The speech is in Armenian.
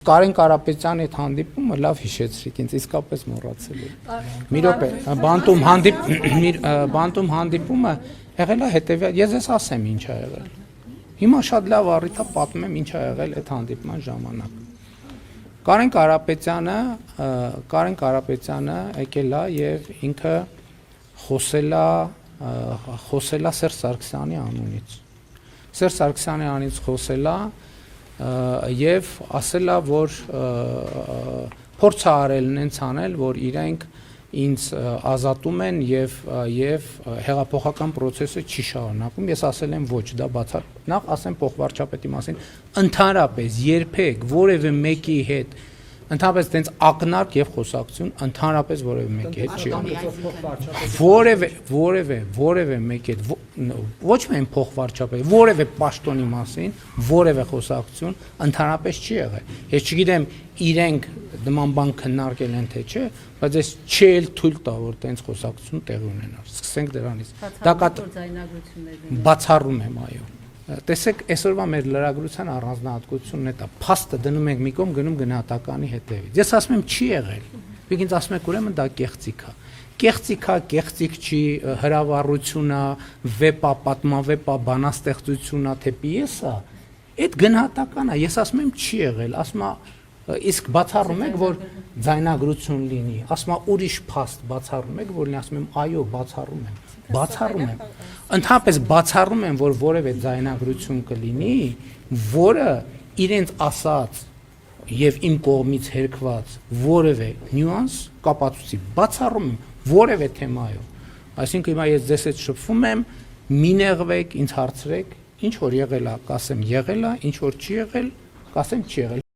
Կարեն Կարապետյանի հետ հանդիպումը լավ հիշեցրիք, ինձ իսկապես մոռացել եմ։ Մի րոպե, բանտում հանդիպումը եղել է հետևյալ, ես ես ասեմ ինչ ա եղել։ Հիմա շատ լավ առիթ է պատմեմ ինչ ա եղել այդ հանդիպման ժամանակ։ Կարեն Կարապետյանը եկել է եւ ինքը խոսել է Սերժ Սարգսյանի անունից։ Սերժ Սարգսյանի անունից խոսել է եւ ասել է, որ փորձ է արել նենց անել, որ իրենք ինձ ազատում են եւ հեղափոխական process-ը չի շարունակում։ Ես ասել եմ ոչ, դա բացառ։ Նախ ասեմ փոխվարչապետի մասին, ընդհանրապես երբեք որևէ մեկի հետ ընդհանրապես տենց ակնարկ եւ խոսակցություն ընդհանրապես որևէ մեկի հետ չի։ Որևէ մեկի հետ ոչ միայն փոխվարչապետ, որևէ պաշտոնի մասին, որևէ խոսակցություն ընդհանրապես չի եղել։ Ես չգիտեմ իրենք նման բան քննարկել են թե չէ, բայց ես չի էլ թույլ տա որ տենց խոսակցություն տեղի ունենար։ Սկսենք դրանից։ Բացառում եմ, այո։ Տեսեք, այսօրվա մեր լրագրության առանձնահատկությունն է դա։ Փաստը դնում ենք մի կողմ, գնում գնահատականի հետևից։ Ես ասում եմ չի եղել։ Դուք ինձ ասում եք ուրեմն դա կեղծիք է։ Կեղծիք չի, հրավառություն է, վեպ է, պատմավեպ է, բանաստեղծություն է, թե պիես է։ Այդ գնահատական է։ Ես ասում եմ չի եղել, ասում է իսկ բացառում եք որ ձայնագրություն լինի, ասում է ուրիշ փաստ բացառում եք որ լինի, ասում եմ այո, բացառում եմ։ Ընդհանրապես բացառում եմ, որ որևէ ձայնագրություն կլինի, որը իրենց ասած եւ իմ կողմից հերքված որևէ նյուանս կապացուցի, բացառում եմ որևէ թեմայով։ Այսինքն հիմա ես ձեզ հետ շփվում եմ, մի նեղվեք, ինձ հարցրեք, ինչ որ եղել է, կասեմ եղել է, ինչ որ չի եղել, կասեմ չի եղել։